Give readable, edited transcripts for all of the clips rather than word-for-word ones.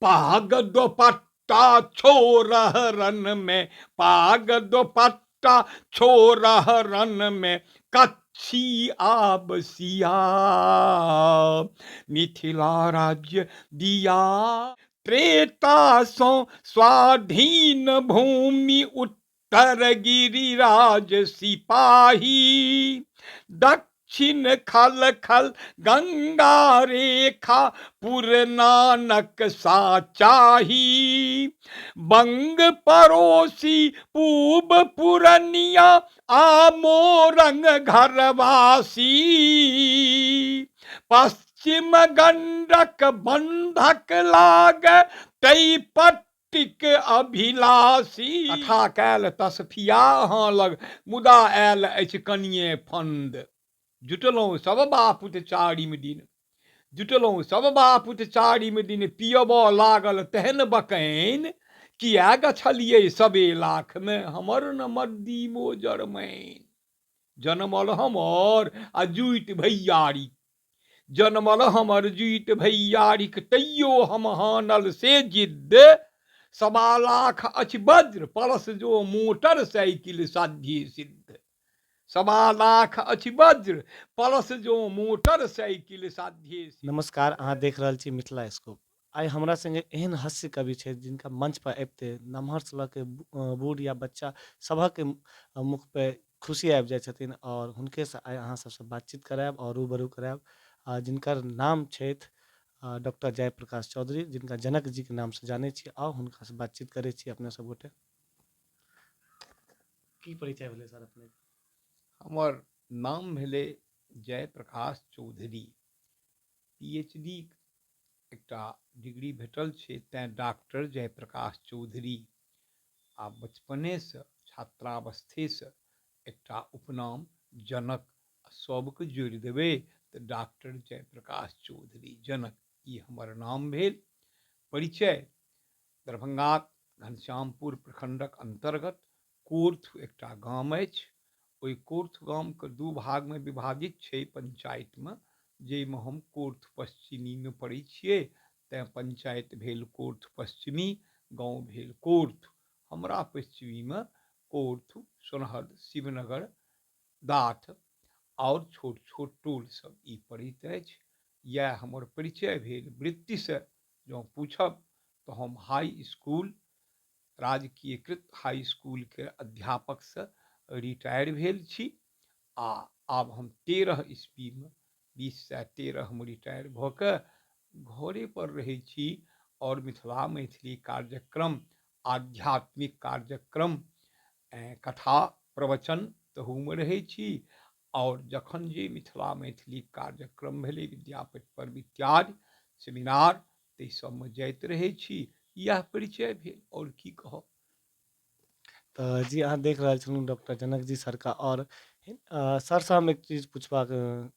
पाग दोपट्टा छोरहरन में, पाग दोपट्टा छोरहरन में, कच्छी आबसिया मिथिला राज्य दिया। त्रेता सो स्वाधीन भूमि उत्तर गिरिराज सिपाही, दक्षिण खल खल गंगा रेखा पुर नानक सा चाही, बंग पड़ोसी पूब पुरनिया आमोरंग घरवासी, पश्चिम गंडक बंधक लाग तई पट्टिक अभिलाषी। कथा कैल तसफिया अहाँ लग, मुदा आयल अछि कनिये फंद। जुटलहुँ सब बापुत चारिम दिन, जुटलहुँ सब बापुत चारिम दिन, पियब लागल तेहन बकैन, किया गछलियै सबे लाख में, हमर न मद्दी मोजरमैन। जनमल हमर आ जुइत भैयारी, जनमल हमर जुइत भैयारिक, तैयो हम हानल से जिद्द, 1.25 लाख अछि वज्र परस जो मोटर साइकिल साध्य सिद्ध। 1.25 लाख अछि वज्र परस जो मोटर साइकिल साध्य सिद्ध। नमस्कार, अहाँ देख रहल छी मिथिला स्कोप। आइ हमरा संगे एहन हास्य कवि छै जिनका मंच पर आबिते नमहर से लऽ के बूढ़ या बच्चा सभक मुख पे खुशी आबि जाइ छथिन, और हुनके से आइ अहाँ सबसे बातचीत करायब और रूबरू करायब। जिनकर नाम छथि डॉक्टर जयप्रकाश चौधरी, जिनका जनक जी के नाम से जानै छी। आओ हुनका से बातचीत करै छी अपने सब गोटे। की परिचय भेलै सर अपने? हमर नाम भेलै जयप्रकाश चौधरी। PhD एकटा डिग्री भेटल छै, तेँ डॉक्टर जयप्रकाश चौधरी। आ बचपनेसँ छात्रावस्थेसँ एकटा उपनाम जनक, सबके जोड़ि देबै तऽ डॉक्टर जयप्रकाश चौधरी जनक, ई हमर नाम भेल। परिचय: दरभंगा घनश्यामपुर प्रखंडक अंतर्गत कोर्थ एकटा गाम अछि। ओहि कोर्थ गामके 2 भागमे विभाजित छै पंचायतमे, जाहिमे हम कोर्थ पश्चिमीमे पड़ै छियै, तेँ पंचायत भेल कोर्थ पश्चिमी, गाँव भेल कोर्थ। हमरा पश्चिमीमे कोर्थ, सोनहद, शिवनगर, दाथ और छोट छोट टोल सब ई पड़ैत अछि। यह हमर परिचय भेल। वृत्तिसँ जँ पूछब तऽ हम हाई स्कूल, राजकीयकृत हाई स्कूल के अध्यापकसँ रिटायर भेल छी। आ आब हम 13 ईस्वीमे 2013 हम रिटायर भऽ कऽ घरे पर रहै छी, और मिथिला मैथिली कार्यक्रम, आध्यात्मिक कार्यक्रम, कथा प्रवचन तहूमे रहै छी। और जखन जे मिथिला मैथिली कार्यक्रम भेलै, विद्यापति पर्व इत्यादि सेमिनार, ताहि सबमे जाइत रहै छी। यह परिचय भेल, और की कहब। तो जी अहाँ देख रहल छलहुँ डॉक्टर जनक जी सर का। और सरसँ हम एक चीज पूछबाक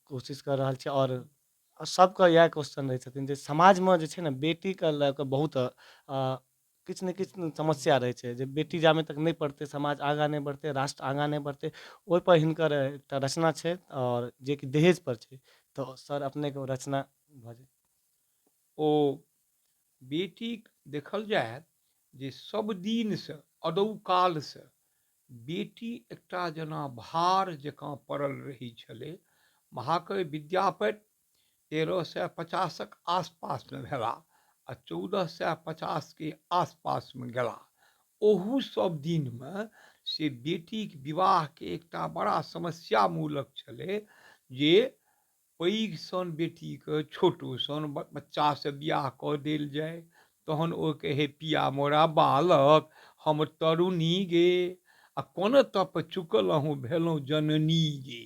कोशिश कर रहल छी, और सबके इएह क्वेश्चन रहै छथिन जे समाजमे जे छै ने बेटीके लऽ कऽ बहुत किछु ने किछु समस्या रहै छै, जे बेटी जामे तक नहीं पढ़तै, समाज आगाँ नहीं बढ़तै, राष्ट्र आगाँ नहीं बढ़तै। ओहिपर हिनकर एकटा रचना छै, और जे कि दहेज पर छै। तो सर अपनेके ओ रचना भऽ जाय। ओ बेटी देखल जाय जे सब दिनसँ अदौकालसँ बेटी एकटा जेना भार जकाँ पड़ल रहै छलै। महाकवि विद्यापति 1350क आसपासमे भेलाह आ 1450 के आसपासमे गेलाह। ओहू सब दिनमे से बेटीक विवाहके एकटा बड़ा समस्या मूलक छलै, जे पैघ सन बेटीके छोटो सन बच्चासँ बियाह कऽ देल जाय। तहन ओ कहे पिया मोरा बालक, हम तरुणी गे, आ कोन तप चुकलहुँ भेलहुँ जननी गे।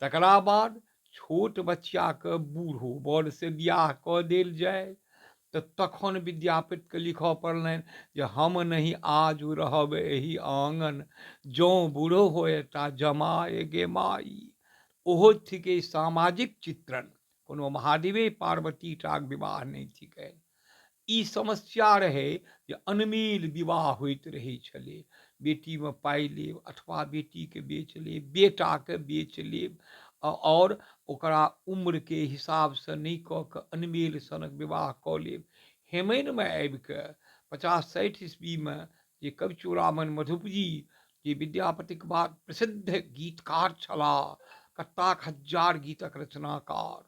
तकरा बाद छोट बच्चाके बूढ़ो बर से बियाह कऽ देल जाय, तऽ तखन विद्यापतिके लिखऽ पड़लनि जे हम नहीं आज रहब एहि आंगन, जँ बूढ़ो होएता जमाए गे माई। ओहो थिके सामाजिक चित्रण, कोनो महादेवे पार्वती टाक विवाह नहीं थिकै। ई समस्या रहे जे अनमेल विवाह होइत रहै छलै। बेटीमे पाइ लेब, अथवा बेटीके बेच लेब, बेटाके बेच लेब, और ओकरा उम्रके हिसाबसँ नहीं कऽ कऽ अनमेल सनक विवाह कऽ लेब। हेमनिमे आबि कऽ 50-60 ईस्वीमे जे कवि चूड़ामन मधुपजी जे विद्यापतिक बाद प्रसिद्ध गीतकार छलाह, कत्ताक हजार गीतक रचनाकार,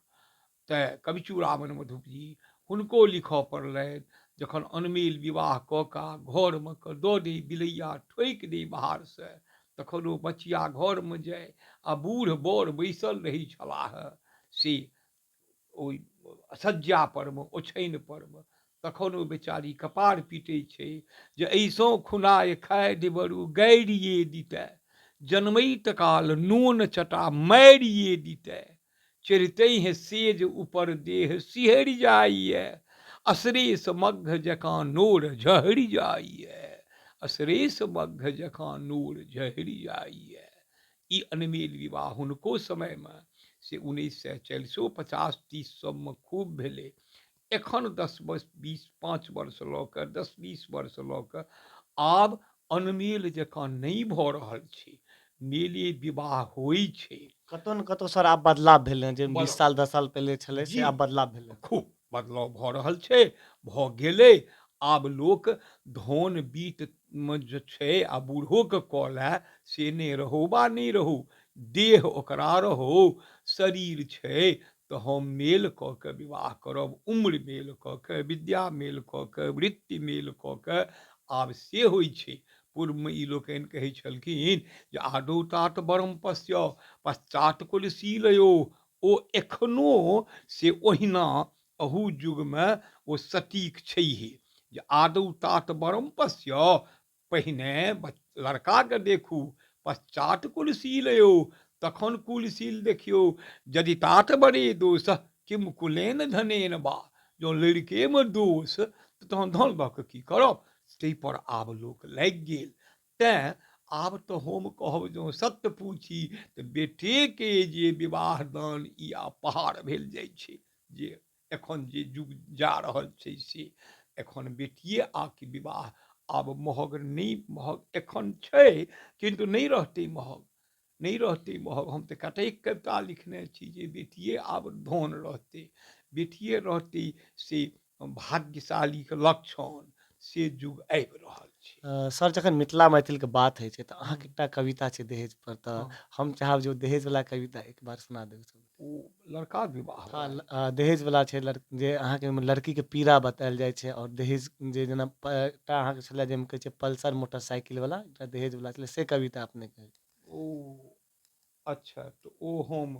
तऽ कवि चूड़ामन मधुपजी हुनको लिखऽ पड़लनि। जखन अनमेल विवाह कऽ कऽ घरमे कऽ दऽ दै बिलैया ठोकि दै बाहरसँ, तखन ओ बचिया घरमे जाय आ बूढ़ बर बैसल रहै छलाह से ओहि सज्जा परमे, ओछैन परमे, तखन ओ बेचारी कपार पीटै छै जे ऐसों खुनाए खाए देबरू गारिए दितै, जन्मैत काल नून चटा मारिए दितै, चढ़ितहि सेज ऊपर देह सिहरि जाइए, असरेस मग्घ जकाँ नोर झहरि जाइए, असरेस मग्घ जकाँ नोर झहरि जाइए। ई अनमेल विवाह हुनको समयमे से 1940-50-30 सबमे खूब भेलै। एखन 10-20-5 वर्ष लऽ कऽ 10-20 वर्ष लऽ कऽ आब अनमेल जकाँ नहि भऽ रहल छै, मेले विवाह होइ छै। कतहु न कतहु सर आब बदलाव भेलै, जे 20 बद साल 10 साल पहिले छलै से जी आब बदलाव भेलै। खूब बदलाव भऽ रहल छै, भऽ गेलै। आब लोक धन बीतमे जे छै आ बूढ़ोके कॉल से नहि रहू बा नहि रहू, देह ओकरा रहो, शरीर छै तऽ हम मेल कऽ कऽ विवाह करब, उम्र मेल कऽ कऽ, विद्या मेल कऽ कऽ, वृत्ति मेल कऽ कऽ, आब से होइ छै। पूर्वमे ई लोकनि कहै छलखिन जे आदौ तात बरम पश्य पश्चात कुलशीलयो, ओ एखनो से ओहिना अहू युगमे ओ सटीक छैहे जे आदौ तात बरम पश्य, पहिने लड़काके देखू, पश्चात कुलशीलयो, तखन कुलशील देखियौ, यदि तात बड़े दोष किम कुलेन धनेन बा, जँ लड़केमे दोष तहन धन दऽ कऽ की करब, ताहि पर आब लोक लागि गेल। तेँ आब तऽ हम कहब जँ सत्य पूछी तऽ बेटेके जे विवाह दान ई आब पहाड़ भेल जाइ छै, जे एखन जे युग जा रहल छै से एखन बेटिए आके विवाह आब महग नहि, महग एखन छै किन्तु नहि रहतै महग, नहीं रहते महग। हम तो कतेक कविता लिखने छी जे बेटिए आब धन रहतै, बेटिए रहतै से भाग्यशालीके लक्षण, से युग आबि रहल छै। सर जखन मिथिला मैथिलके बात होइ छै तऽ हँ अहाँके एकटा कविता छै दहेज पर, तऽ हँ, हम चाहब जे ओ दहेजवला कविता एक बार सुना देब सब। ओ लड़का विवाह हाँ, वाला दहेजवला छै जे अहाँके ओहिमे लड़कीके पीड़ा बतायल जाइ छै, आओर दहेज जे जेना एकटा अहाँके छलै जाहिमे कहै छै पल्सर मोटरसाइकिलवला, एकटा दहेजवला छलै, से कविता अपने कहै छै। ओ अच्छा, तऽ ओ हम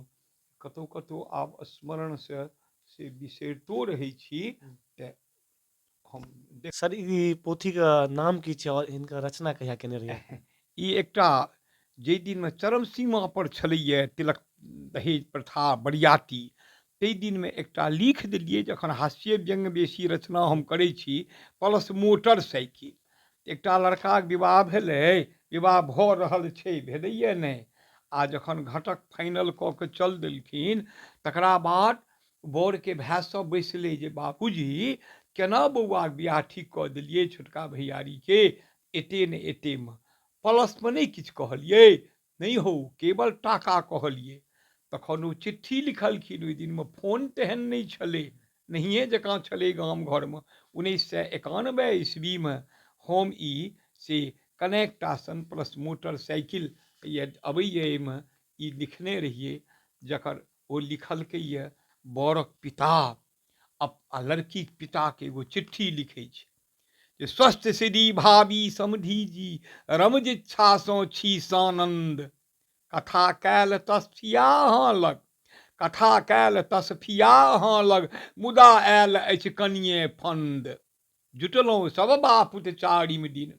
कतहु कतहु आब स्मरणसँ से बिसरितो रहै छी, तऽ हम देख सर ई पोथीके नाम की छै आओर हिनकर रचना कहिया केने रहियै अपने? ई एकटा जाहि दिनमे चरम सीमा पर छलैए तिलक दहेज प्रथा बरियाती, ताहि दिनमे एकटा लिख देलियै, जखन हास्य व्यङ्ग बेसी रचना हम करै छी, प्लस मोटरसाइकिल। एकटा लड़काके विवाह भेलै, विवाह भऽ रहल छै, भेलैए नहि, आ जखन घटक फाइनल कऽ के चल देलखिन, तकरा बाद बरके भाय सब बैसलै जे बाबूजी केना बौआके बियाह ठीक कऽ देलियै छोटका भैयारीके, एते ने एतेमे, प्लसमे नहि किछु कहलियै, नहि हौ केवल टाका कहलियै। तखन ओ चिट्ठी लिखलखिन, ओहि दिनमे फोन तेहन नहि छलै, नहिए जकाँ छलै गाम घरमे। 1991 ईस्वीमे हम ई से कनेक्टा सन प्लस मोटरसाइकिल अबैए, एहिमे ई लिखने रहिए, जकर ओ लिखलकैए बरक पिता आ लड़कीके पिताके एगो चिट्ठी लिखै छै जे स्वस्थ श्री भावी समधी जी, रमजिच्छासँ छी सानन्द, कथा कैल तस्फिया अहाँ लग, कथा कैल तस्फिया अहाँ लग, मुदा आयल अछि कनिये फंद, जुटलहुँ सब बापुत चारिम दिन,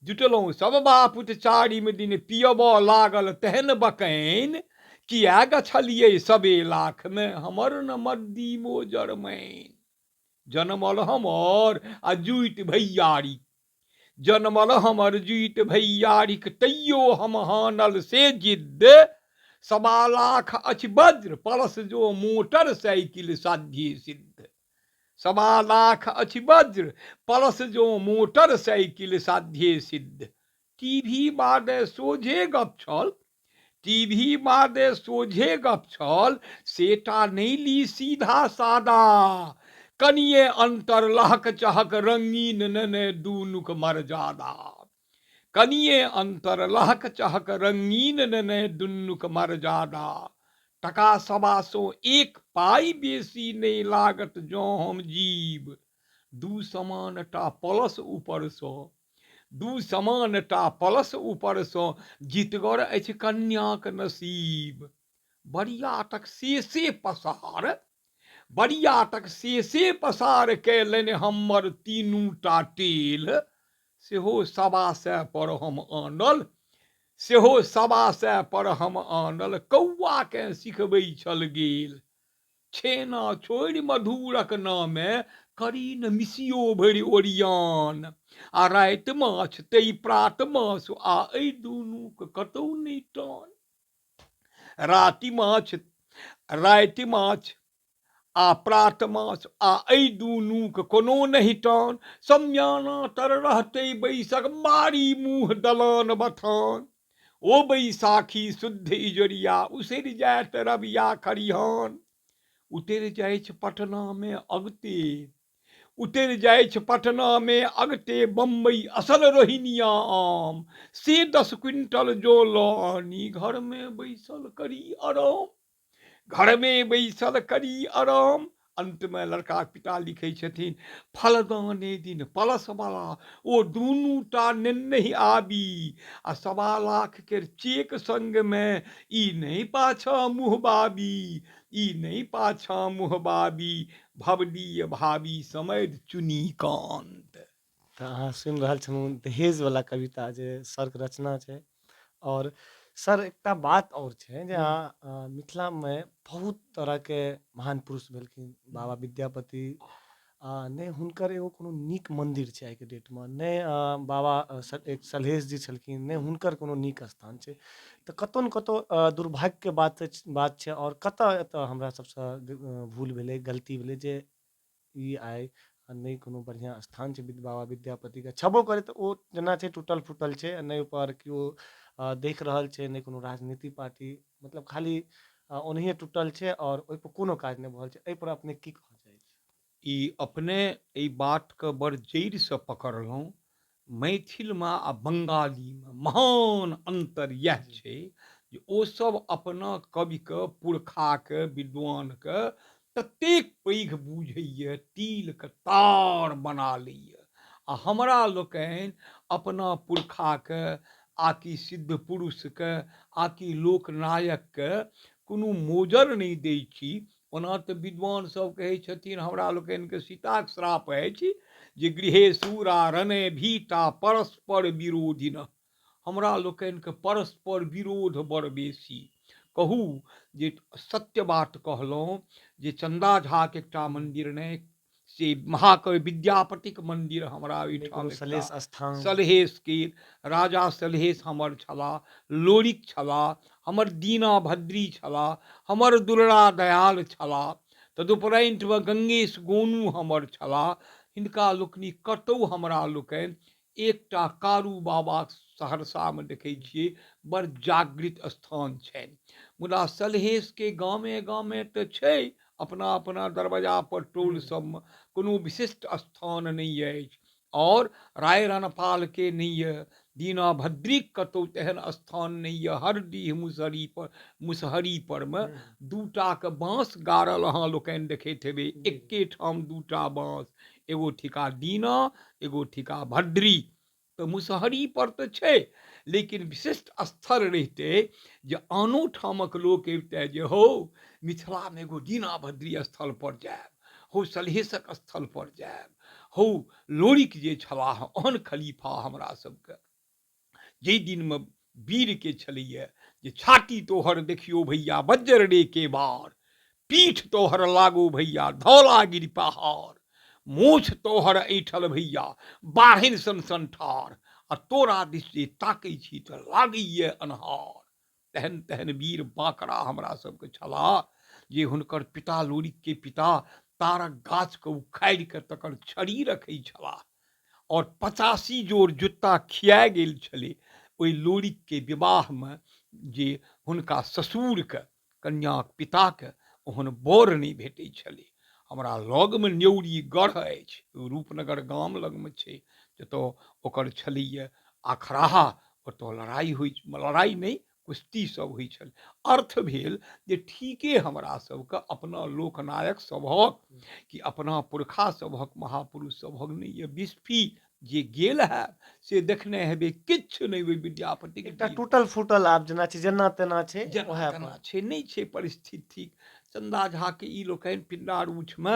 जुटलहुँ सब बापुत चारिम दिन, पियबऽ लागल तेहन बकैन, किया गछलियै सबे लाखमे हमर न मद्दी मोजरमैन, जनमल हमर आ जुटि भैयारी, जनमल हमर जुटि भैयारीक, तैयो हम हानल से जिद्द, 1.25 लाख अछि वज्र परस जो मोटर साइकिल साध्य सिद्ध, 1.25 लाख अछि वज्र परस जो मोटर साइकिल साध्य सिद्ध। टीभी बादे सोझे गप छल, टीभी बादे सोझे गप छल, सेटा नहि ली सीधा सादा, कनिये अंतर लहक चहक रंगीन नने दूनुक मर्यादा। कनिये अंतर लहक चहक रंगीन नने दुनुक मर्यादा। टका सवा सौ एक पाई बेसी नहीं लागत जो हम जीव। दू समानटा पलस ऊपर सो, दू समानटा पलस ऊपर सो, जितगर अछि कन्याक नसीब। बरियातक से पसार, बरियातक से पसार कैलनि हमर तीनूटा टेल। सेहो सवा सै पर हम आनल, सेहो सवा सै पर हम आनल, कौआ के सिखबै छल गेल। छेना छोड़ि मधुरक नामे, करी न मिसियो भरि ओरियान। आ राति माछ तै प्रात मासु, आ एहि दुनूक कतौ नहि टान। राति माछ, राति माछ आ प्रात माछ, आ एहि दुनूक कोनो नहि टान। सम्याना तर रहतै बैसक, मारी मुँह दलान बथान। ओ बैसाखी शुद्ध इजोरिया, उसरि जाइत रबिया खरिहान। उतरि जाइछ पटना में अगते, उतरि जाइछ पटना में अगते, बम्बई असल रोहिनिया आम। से 10 क्विंटल जो लऽ आनी, घर में बैसल करी आराम, घर में बैसल करी आराम। अंत में लड़का पिता लिखे छथिन, फलदाने दिन पलस वाला, ओ दुनूटा नेनहि आबी। आ 1.25 लाख के चेक संग में, ई नहीं पाछा मुहबाबी, ई नहीं पाछा मुहबाबी। भवदीय भावी समैध चुनी कांत। तऽ अहाँ सुनि रहल छलहुँ दहेजवला कविता जे सरके रचना छै। और सर एकटा बात और छै जे अहाँ मिथिलामे बहुत तरहके महान पुरुष भेलखिन, बाबा विद्यापति, नहि हुनकर एगो कोनो नीक मन्दिर छै आइके डेटमे, नहि बाबा एक सलहेश जी छलखिन, नहि हुनकर कोनो नीक स्थान छै। तऽ कतहु ने कतहु दुर्भाग्यके बात छै, और कतऽ एतऽ हमरा सबसँ भूल भेलै, गलती भेलै जे ई आइ नहि कोनो बढ़िआँ स्थान छै बाबा विद्यापतिके। छेबो करै तऽ ओ जेना छै टूटल फूटल छै, नहि ऊपर केओ देख रहल छै, नहि कोनो राजनीति पार्टी, मतलब खाली ओनाहिए टूटल छै और ओहिपर कोनो काज नहि भऽ रहल छै। एहिपर अपने की कहऽ चाहै छी? ई अपने एहि बातके बड़ जड़िसँ पकड़लहुँ। मैथिलमे आ बंगालीमे महान अंतर इएह जी छै जे ओसभ अपना कविके, पुरखाके, विद्वानके ततेक पैघ बुझैए, तिलके तार बना लैए। आ हमरा लोकनि अपना पुरखाके, आकि सिद्ध पुरुषके, आकि लोकनायकके कोनो मोजर नहि दै छी। ओना तऽ विद्वान सब कहै छथिन हमरा लोकनिके सीताक श्राप अछि जे गृहे सूरा रणे भीता परस्पर विरोधिन। हमरा लोकनिके परस्पर विरोध बड़ बेसी। कहू जे सत्य बात कहलहुँ जे चन्दा झाके एकटा मन्दिर नहि, से महाकवि विद्यापतिक मन्दिर हमरा नहि ओहिठाम कोनो एकटा सलेश स्थान। सलहेशके, राजा सलहेश हमर छलाह, लोरिक छलाह, हमर दीना भद्री छलाह, हमर दुलरा दयाल छलाह, तदुपरांतमे गंगेश गोनू हमर छलाह। हिनका लोकनि कतहु हमरा लोकनि एकटा कारू बाबा सहरसामे देखै छियै बड़ जागृत स्थान छनि, मुदा सलहेशके गामे गामे तऽ छै, अपना अपना दरवाजा पर टोल सबमे कोनो विशिष्ट स्थान नहीं अछि। और राय रणपालके नहीं है, दीना भद्रीक कतहु तेहन स्थान नहीं है। हर डीह मुसहरी पर, मुसहरी पर में दूटा के बाँस गाड़ल अहाँ लोकनि देखैत हेबै, एक्के ठाम दूटा बाँस, एगो ठिका दीना, एगो ठिका भद्री। तऽ मुसहरी पर तऽ छै, लेकिन विशिष्ट स्थल रहिते जे आनो ठामक लोक अबिते जे हौ मिथिलामे एगो दीना भद्री स्थल पर जायब, हौ सलहेशक स्थल पर जायब, हौ लोरिक जे छलाह ओहन खलीफा हमरा सबके, जाहि दिनमे वीरके छलैए जे छाती तोहर देखियो भैया वज्र रे के बार, पीठ तोहर लागो भैया धौलागिरि पहाड़, मोछ तोहर ऐठल भैया बाढ़नि सन सन ठाढ़, आ तोरा दिस जे ताकै छी तऽ लागैए अन्हार। तेहन तेहन वीर बाँकड़ा हमरा सबके छलाह जे हुनकर पिता लोरिकके पिता तारक गाछके उखाड़ि कऽ तकर छड़ी रखै छलाह, और 85 जोड़ जुत्ता खिया गेल छलै ओहि लोरिकके विवाहमे जे हुनका ससुरके, कन्याक पिताके ओहन बर नहि भेटै छलै। हमरा लगमे न्यौरी गढ़ अछि, रूपनगर गाम लगमे छै, जतऽ ओकर छलैए अखराहा, ओतऽ लड़ाइ नहि, कुश्ती सब होइ छल। अर्थ भेल जे ठीके हमरा सबके अपना लोकनायक सभक कि अपना पुरखा सभक, महापुरुष सभक नहि ये बिस्फी जे गेल है से देखने हेबै, किछु नहीं ओहि विद्यापतिक एकटा जीव टूटल फूटल आब जेना छै, जेना तेना छै, जेना वएह तेना पर। छै, नहि छै परिस्थिति। चन्दा झाके ई लोकनि पिंडारूठमे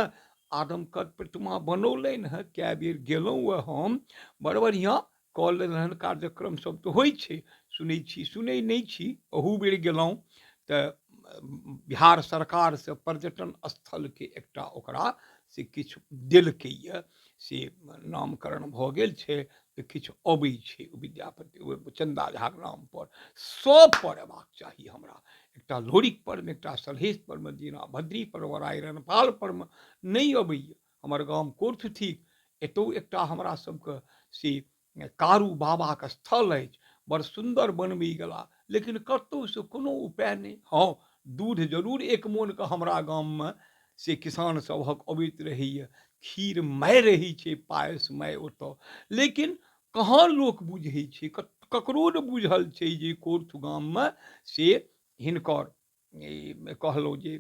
आदमकद प्रतिमा बनौलनि हेँ, कए बेर गेलहुँ हम, बड़ बढ़िआँ कऽ लेलनि कार्यक्रम सब तऽ होइ छै, सुनै छी, सुनै नहि छी, अहू बेर गेलहुँ तऽ बिहार सरकारसँ पर्यटन स्थलके एकटा ओकरा से किछु देलकैए, से नामकरण भऽ गेल छै, तऽ किछु अबै छै ओ विद्यापति चन्दा झाक नामपर। सब पर अयबाक चाही हमरा, एकटा लोरिक परमे, एकटा सलहेश परमे, जेना भद्री पर, रायरनपाल परमे नहि अबैए। हमर गाम कोर्थ थिक, एतौ एकटा हमरा सबके से कारू बाबाके स्थल अछि, बड़ सुन्दर बनबै गेला, लेकिन कतहुसँ कोनो उपाय नहि। हँ, दूध जरूर एक मोनके हमरा गाममे से किसान सभक अबैत रहैए, खीर माय रहै छै, पायस माय ओतऽ, लेकिन कहाँ लोक बुझै छै, ककरो नहि बुझल छै जे कोर्थ गाममे से हिनकर कहलहुँ जे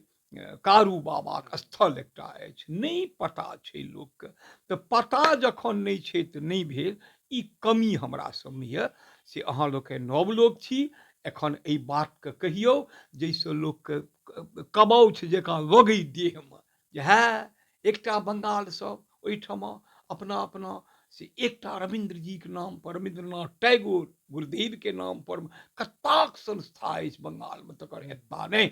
कारू बाबाके स्थल एकटा अछि, नहि पता छै लोकके। तऽ पता जखन नहि छै तऽ नहि भेल, ई कमी हमरा सबमे यऽ। से अहाँ लोकनि नव लोक छी, एखन एहि बातके कहियौ जाहिसँ लोकके कबौछ जकाँ लगै देहमे, जे हँ एकटा बंगालसँ ओहिठमा अपना अपना से एकटा रविन्द्र जीके नाम पर, रविन्द्रनाथ टैगोर गुरुदेवके नाम पर कताक संस्था अछि बंगालमे, तकर हेता नहि।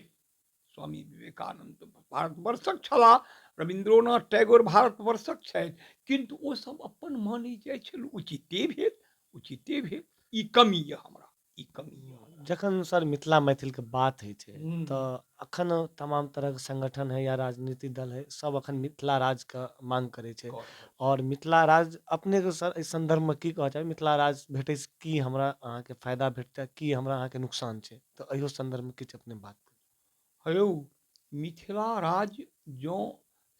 स्वामी विवेकानन्द भारतवर्षक छलाह, रविन्द्रनाथ टैगोर भारतवर्षक छथि, किन्तु ओसभ अपन मानै जाइ छल, उचिते भेल, उचिते भेल। ई कमी यऽ हमरा, ई कमी यऽ हमरा। जखन सर मिथिला मैथिलके बात होइ छै, हम्म, तऽ अखन तमाम तरहके संगठन है या राजनीतिक दल है, सब अखन मिथिला राजके मांग करै छै। कऽ रहल और मिथिला राज अपनेके सर एहि संदर्भमे की कहऽ चाही, मिथिला राज भेटैसँ की हमरा अहाँके फायदा भेटतै, की हमरा अहाँके नुकसान छै, तऽ एहियो संदर्भमे किछु अपने बात करू। हेयौ, मिथिला राज जँ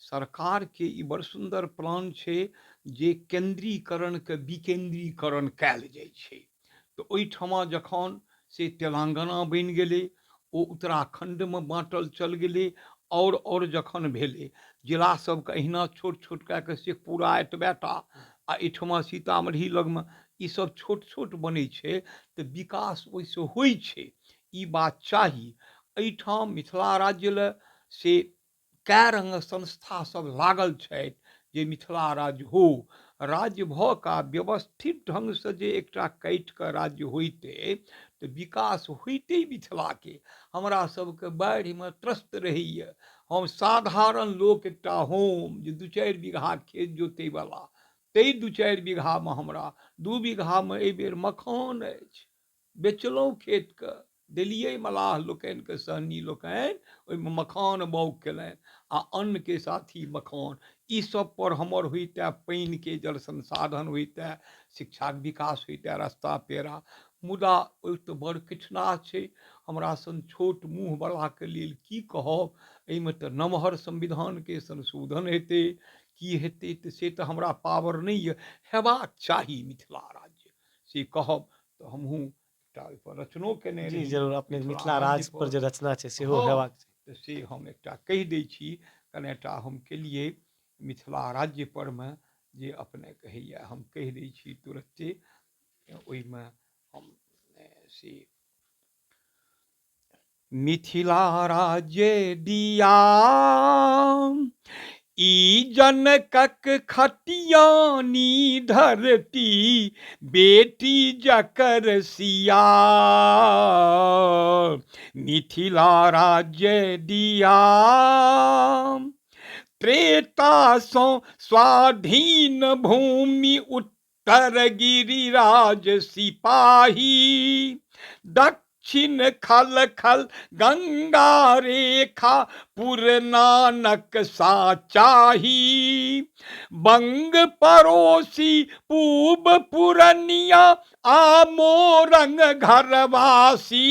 सरकारके ई बड़ सुन्दर प्लान छै जे केंद्रीकरणके विकेंद्रीकरण कयल जाइ छै, तऽ ओहिठमा जखन से तेलंगाना बनि गेलै, ओ उत्तराखण्डमे बाँटल चल गेलै, और जखन भेलै जिला सबके अहिना छोट छोट कए कऽ शेखपुरा एतबेटा, आ एहिठमा सीतामढ़ी लगमे ईसब छोट छोट बनै छै, तऽ विकास ओहिसँ होइ छै, ई बात चाही। एहिठाम मिथिला राज्य लए से कए रङ्ग संस्था सब लागल छथि जे मिथिला राज्य हो, राज्य भऽ कऽ व्यवस्थित ढङ्गसँ जे एकटा काटिकऽ राज्य होइतै तऽ विकास होइतै मिथिलाके। हमरा सबके बाढ़िमे त्रस्त रहैए, हम साधारण लोक एकटा होम जे 2-4 बीघा खेत जोतैवला, ताहि 2-4 बीघामे हमरा 2 बीघामे एहिबेर मखान अछि, बेचलहुँ खेतके, देलियै मलाह लोकनिके, सहनी लोकनि ओहिमे मखान बाउग केलनि, आ अन्नके साथी मखान, ई सब पर हमर होइतै, पानिके जल संसाधन होइतै, शिक्षाके विकास होइतै, रास्ता पेड़ा, मुदा ओ तऽ बड़ कठिना छै। हमरा सन छोट मुँहवलाके लेल की कहब, एहिमे तऽ नमहर संविधानके संशोधन हेतै, की हेतै तऽ से तऽ हमरा पावर नहि यऽ। हेबाक चाही मिथिला राज्य, से कहब तऽ हमहूँ एकटा ओहिपर रचनो केने जी रही जरूर, अपने मिथिला मिथिला राज पर राज्यपर। जे रचना छै सेहो हँ, हेबाक छै। तऽ से हम एकटा कहि दै छी, कनेटा हम केलिए मिथिला राज्यपरमे, जे अपने कहैए हम कहि दै छी तुरत्ते। ओहिमे हम से मिथिला राज्य दिया ई जनकक खटियानी धरती, बेटी जकर सिया, मिथिला राज्य दिया त्रेतासँ स्वाधीन भूमि, उत्तर गिरिराज सिपाही, दक्षिण खल खल गंगा रेखा, पुर नानक सा चाही, बंग पड़ोसी पूब पुरनिया, आ मोरंग घरवासी,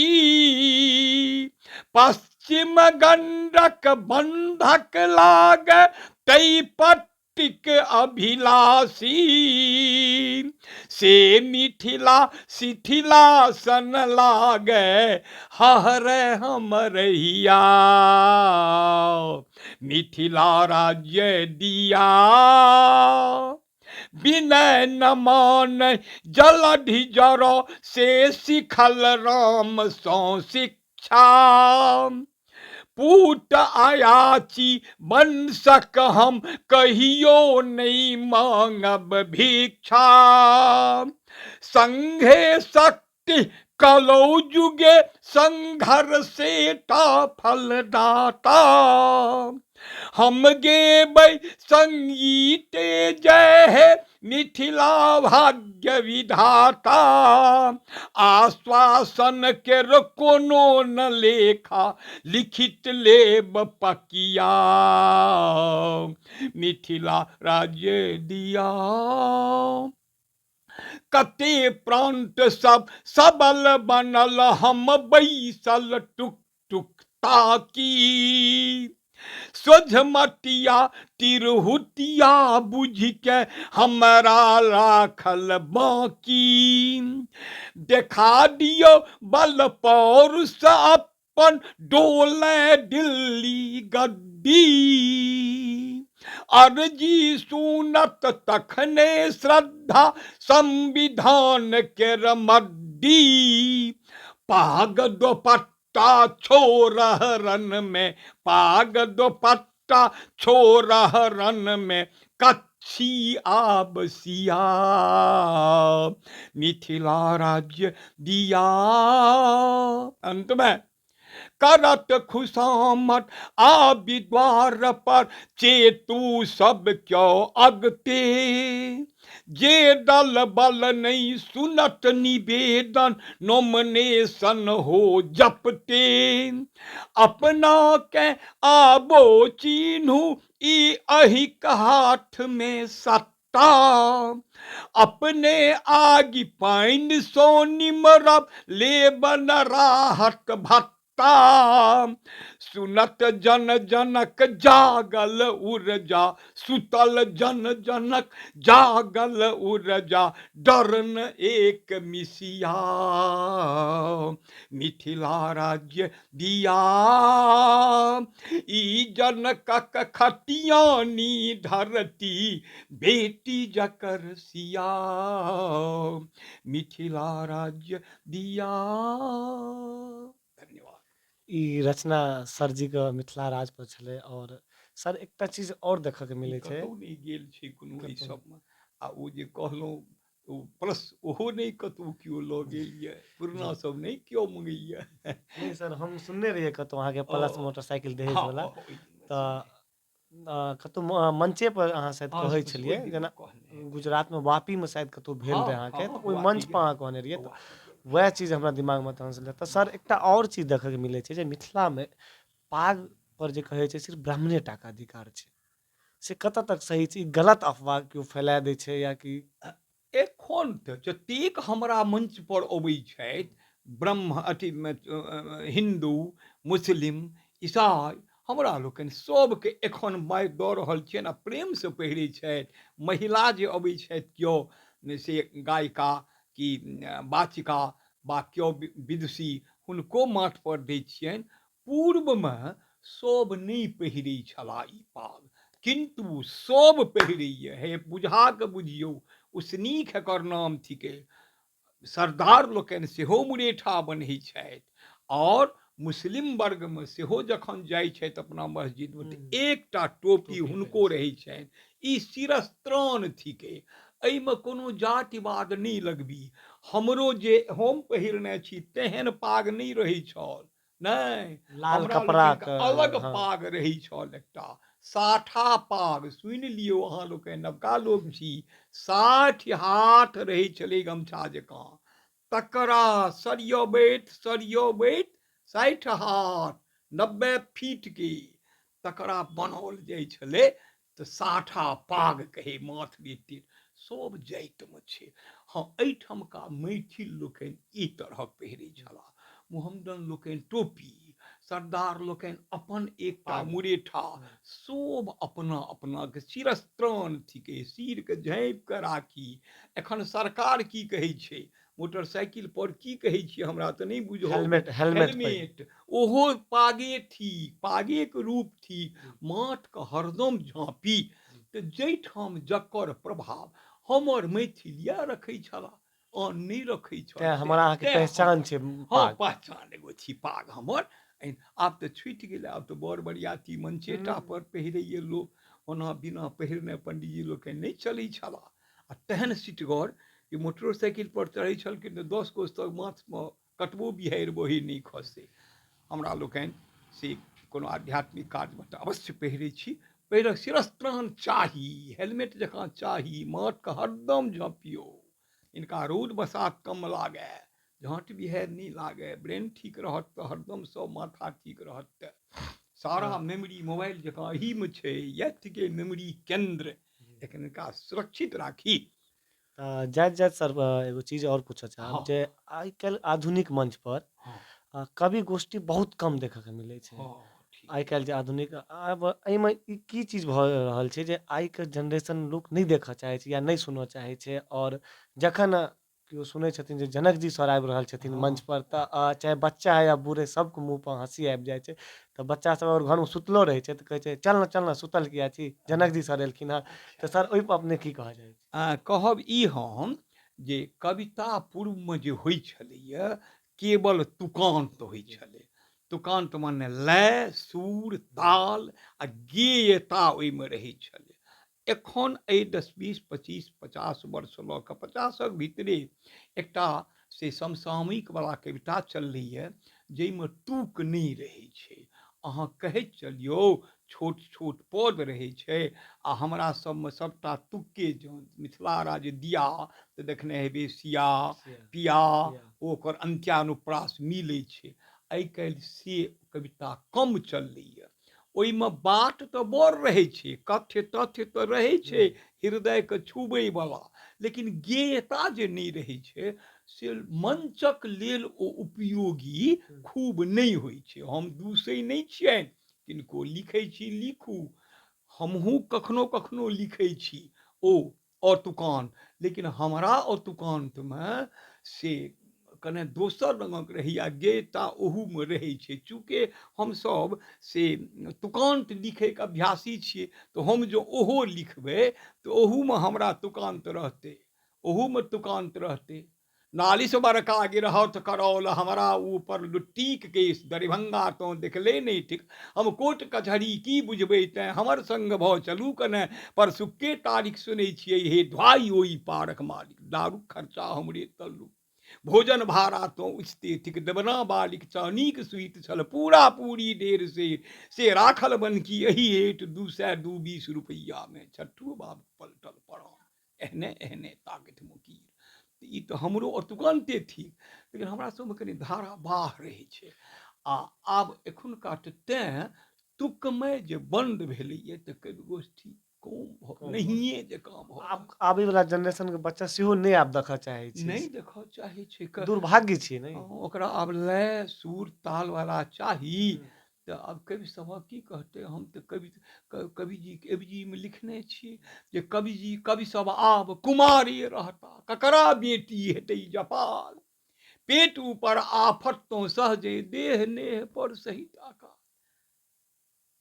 पश्चिम गंडक बंधक लाग, तई पट्टिक अभिलाषी से मिथिला शिथिला सन लागे हरे हमरहिया मिथिला राज्य दिया विनय न मान जलधि जरो से सिखल राम सो शिक्षा पूत आयाची वंशक हम कहियो नहीं मांगब भिक्षा संघे शक्ति कलौ जुगे संघर्षेटा फलदाता हम गेबै संगीते जय है मिथिला भाग्य विधाता आश्वासन के कोनो न लेखा लिखित लेब पकिया मिथिला राज्य दिया कते प्रांत सब सबल बनल हम बैसल टुक टुक ताकी सोझ मटिया तिरहुतिया बुझ के हमरा राखल बाकी देखा दियो बल पौरुष अपन डोले दिल्ली गद्दी अर्जी सुनत तखने श्रद्धा संविधान के रमड्डी पाग दोपट्टा छोरह रन में पाग दोपट्टा छोरह रन में कच्छी आबसिया मिथिला राज्य दिया अंत में करत खुशामत आबि द्वार पर चेतु सब क्यों अगते जे दल बल नहीं सुनत निवेदन नॉमिनेशन हो जपते अपना के आबो चिन्हू ई अहि हाथ में सत्ता अपने आगि पाइन सो निमरब लेबन राहत भत्ता सुनत जन जनक जागल उर्जा सुतल जन जनक जागल उर्जा डरन एक मिसिया मिथिला राज्य दिया ई जनकक खटियानी धरती बेटी जकर सिया मिथिला राज्य दिया। धन्यवाद। ई रचना सर जी के मिथिला राज पर छलै और सर एकटा चीज और देखऽ के मिलै छै कतहु नहीं गेल छै कोनो एहि कतहु सबमे आ ओ जे कहलहुँ ओ प्लस ओहो नहीं कतहु केओ लऽ गेल यऽ पुरना जी सब नहीं केओ मंगैया नहीं सर हम सुनने रहिए कतहु अहाँके प्लस मोटरसाइकिल दहेज हाँ वाला ओहि दिनमे तऽ सुनने कतहु मंचे पर अहाँ शायद हाँ कहै ओहि छलियै दिन जेना कहने हेबै गुजरात में वापी में शायद कतहु भेल हाँ रहै हाँ अहाँके तऽ ओहि मंच वापी पर गेल अहाँ कहने रहियै तऽ वापी गेल वएह चीज हमरा दिमाग में तहन से तऽ सर एकटा और चीज देखऽ के मिलै छै जे मिथिला में पाग पर जे कहै छै सिर्फ ब्राह्मणे टा के अधिकार छै से कतऽ तक सही छै ई गलत अफवाह केओ फैला दै छै या कि एखन तऽ जतेक हमरा मंच पर अबै छथि ब्रह्म अथी हिन्दू मुस्लिम ईसाई हमरा लोकनि सबके एखन माइ दऽ रहल छियनि आ प्रेमसँ पहिरै छथि महिला जे अबै छथि केओ से गायिका कि वाचिका वा केओ विदुषी हुनको माथ पर दै छियनि पूर्वमे सब नहि पहिरै छलाह ई पाग किन्तु सब पहिरैए हे बुझा कऽ बुझियौ उसनीख एकर नाम थिकै सरदार लोकनि सेहो मुरेठा बन्है छथि और मुस्लिम वर्गमे सेहो जखन जाइ छथि अपना मस्जिदमे तऽ एकटा टोपी टोपी हुनको पहिरै रहै छनि ई शिरस्त्राण थिकै एहिमे कोनो जातिवाद नहि लगबी हमरो जे हम पहिरने छी तेहन पाग नहि रहै छल नहि लाल हमरा कपड़ा लोकनिके के अलग हाँ पाग रहै छल एकटा साठा पाग सुनि लियौ अहाँ लोकनि नवका लोक छी 60 हाथ रहै छलै गमछा जकाँ तकरा सरियबैत 60 हाथ 90 फीटके तकरा बनाओल जाइ छलै तऽ साठा पाग कहै माथ बेटी सब जातिमे छै हाँ एहिठामका मैथिल लोकनि ई तरहक पहिरै छलाह मोहम्मदन लोकनि टोपी सरदार लोकनि अपन एकटा पाग। मुरेठा सब अपना अपना के शिरस्त्राण थिके, सिर के झाँपि के राखी। एखन सरकार की कहै छै, मोटरसाइकिल पर की कहै छियै हमरा तऽ नहि बुझऽ अबै। हेलमेट हेलमेट पहिर। हेलमेट ओहो पागे थिक, पागे के रूप थिक, माथ के हरदम झाँपी। तऽ जाहिठाम जकर प्रभाव हमर मैथिल इएह रखै छलाह, आन नहि रखै छल। तें हमरा अहाँके तें पहचान हमर छै हाँ पाग। पहचान एगो छी पाग हमर। आब तऽ छुटि गेलै, आब तऽ बड़ बरियाती मंचेटा पर पहिरैए लोक, ओना बिना पहिरने पंडीजी लोकनि नहि चलै छलाह। आ तेहन सिटगर कि मोटरसाइकिल पर चढ़ै छलखिन तऽ 10 कोस तक माथमे कतबो बिहाड़ि बही नहि खसै। हमरा लोकनि से कोनो आध्यात्मिक काजमे तऽ अवश्य पहिरै छी, पहिरक शिरस्त्राण चाही, हेलमेट जकाँ चाही, माथके हरदम झाँपियौ, इनका रौद बसात कम लागै, झाँट बिहाड़ि नहीं लागे, ब्रेन ठीक रहत तऽ हरदम सब माथा ठीक रहत। तऽ सारा मेमोरी मोबाइल जकाँ एही में छै, यथ के मेमोरी केंद्र, एकरा सुरक्षित राखी। जाइत जाइत सर एगो चीज और पूछऽ चाहब हाँ जे आइ काल्हि आधुनिक मंच पर हाँ कवि गोष्ठी बहुत कम देखऽ के मिलै छै। हाँ ठीक। आइ काल्हि जे आधुनिक आब एहिमे ई की चीज भऽ रहल छै जे आइके जनरेशन लोक नहि देखऽ चाहै छै या नहि सुनऽ चाहै छै, और जखन केओ सुनै छथिन जे जनक जी सर आबि रहल छथिन मंच पर तऽ चाहे बच्चा है या बूढ़े सबके मुँह पर हंसी आबि जाइ छै। तऽ बच्चा सब अगर घरमे सुतलो रहै छै तऽ कहै छै चल ना सुतल किया छी, जनक जी सर एलखिन हँ। तऽ सर ओहि पर अपने की कहऽ चाहै छी? कहब ई हम जे कविता पूर्वमे जे होइ छलैए केवल तुकान्त होइ छलै। तुकान्त मने लय, सुर, ताल आ गेयता ओहिमे रहै छलै। एखन एहि 10, 20, 25, 50 वर्ष लऽ कऽ 50क भीतरे एकटा से समसामयिकवला कविता चललैए जाहिमे तुक नहि रहै छै। अहाँ कहैत चलियौ छोट छोट पद रहै छै आ हमरा सबमे सबटा तुक्के जौन। मिथिला राज्य दिया तऽ देखने हेबै सिया, पिया, ओकर अंत्यानुप्रास मिलै छै। आइ काल्हि से कविता कम चललैए। ओहिमे बात तऽ बड़ रहै छै, कथ्य तथ्य तऽ रहै छै हृदयके छुबैवला, लेकिन गेयता जे नहि रहै छै से मंचक लेल ओ उपयोगी खूब नहि होइ छै। हम दूसै नहि छियनि, किनको लिखै छी लिखू, हमहूँ कखनो कखनो लिखै छी ओ अतुकान्त, लेकिन हमरा अतुकान्तमे से कने दोसर रङ्गक रहैए, गेयता ओहूमे रहै छै। चूँकि हमसब से तुकान्त लिखैके अभ्यासी छियै तऽ हम जो ओहो लिखबै तऽ ओहूमे हमरा तुकान्त रहतै, ओहूमे तुकान्त रहतै। नालिश बरका गिरहत करौल हमरा ऊपर लुट्टीक केस, दरिभंगा तो देखले नहीं ठीक, हम कोर्ट कचहरी की बुझबै तैं हमर संग भऽ चलू कने, परसुक्के तारीख सुनै छियै हे ढाई ओई पारक मालिक, दारू खर्चा हमरे तल्लू, भोजन भाड़ा तो उचते थिक, देवना बालिक चानीक सुइत छल, पूरा पूरी ढेर से राखल बनकी एही हेठ 220 रुपैया में, छठू बाब पलटल पड़ा एहने एहने ताकत मुकीर। ई तऽ हमरो अतुकान्ते थिक, लेकिन हमरा सबमे कनि धारा बाह रहै छै। आ आब एखुनका तेँ तुकमय जे बन्द भेलैए तऽ कवि गोष्ठी कम नहिए जकाँ भऽ रहल। आब आबै वाला जनरेशन के बच्चा सेहो नहि आब देखऽ चाहै छै। नहीं देखऽ चाहे छै। दुर्भाग्य छियै ने। ओकरा आब लय सुर ताल वाला चाही। तऽ आब कवि सभक की कहतै, हम तऽ कविजीमे लिखने छी जे कवि सब आब कुमारे रहता, ककरा बेटी हेतै जपाल, पेट ऊपर आफत तो सहजे देह नेह पर सहित आका।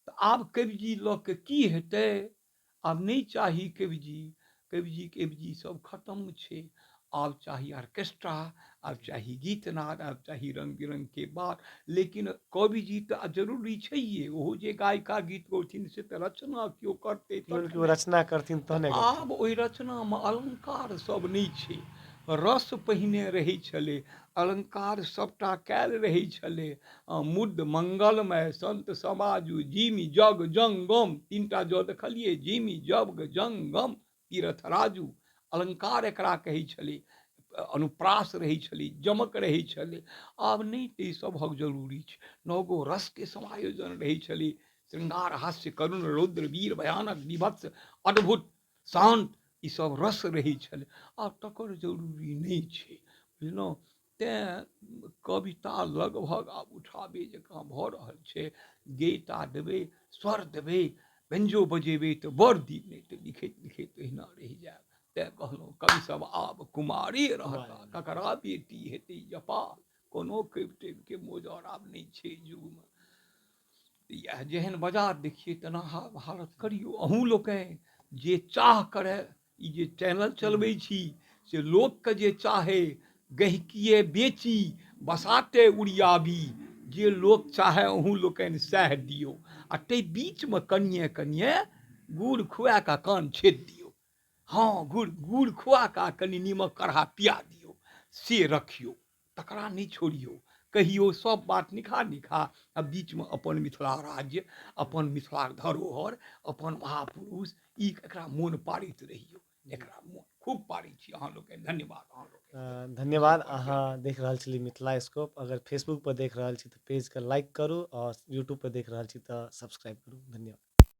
तऽ आब कविजी लऽ के की हेतै, आब नहीं चाही कविजी सब खत्म छै। आब चाही ऑर्केस्ट्रा, आब चाही गीतनाद, आब चाही रंग बिरंग के बात। लेकिन कविजी तऽ जरूरी छैहे, ओहो जे गायिका गीत गौथिन से तऽ रचना केओ करतै केओ तखने। रचना करथिन तऽ तहने आब गथिन। ओहि रचनामे अलङ्कार सब नहि छै, रस पहिने रहै छलै, अलङ्कार सबटा कयल रहै छलै। मुद मंगलमय संत समाजु जिमि जग जंगम, 3टा ज देखलिए, जिमि जग जंगम तीरथ राजू। अलङ्कार एकरा कहै छलै, अनुप्रास रहै छलै, जमक रहै छलै। आब नहि तऽ सभक जरूरी छै, 9 गो रसके समायोजन रहै छलै, श्रृंगार हास्य करुण रौद्र वीर भयानक विभत्स अद्भुत शान्त, ई सब रस रहै छलै। आब तकर जरूरी नहि छै, बुझलहुँ। तेँ कविता लगभग आब उठाबे जकाँ भऽ रहल छै। गेटा देबै, स्वर देबै, बेंजो बजेबै तऽ बड़ दिन, नहि तऽ लिखैत लिखैत एहिना रहि जायब। तेँ कहलहुँ कवि सब आब कुमारे रहता, कुमार ककरा बेटी हेतै जपाल, कोनो कवि तविके मोजर आब नहि छै युगमे। इएह जेहन बाजार देखिए तेना हालत करियौ अहूँ लोकनि। जे चाह करय, ई जे चैनल चलबै छी से लोकके जे चाहे गहिकिए बेची बसाते उड़ियाबी, जे लोक चाहे अहूँ लोकनि सएह दियौ। आ ताहि बीचमे कनिए कनिए गुड़ खुआ कऽ कान छेद दियौ। हाँ, गुड़ खुआ कऽ कनि नीमक काढ़ा पिया दियौ, से रखियौ, तकरा नहि छोड़ियौ। कहियौ सब बात निखा निखा, आ बीचमे अपन मिथिला राज्य, अपन मिथिलाक धरोहर, अपन महापुरुष, ई एकरा मोन पाड़ैत रहियौ। एकरा मोन खूब पाड़ै छी अहाँ लोकनि। धन्यवाद अहाँ लोकनि। धन्यवाद। अहाँ देख रहल छली मिथिला स्कोप। अगर फेसबुक पर देख रहल छी तऽ पेजके लाइक करू, और यूट्यूब पर देख रहल छी तऽ सब्सक्राइब करू। धन्यवाद।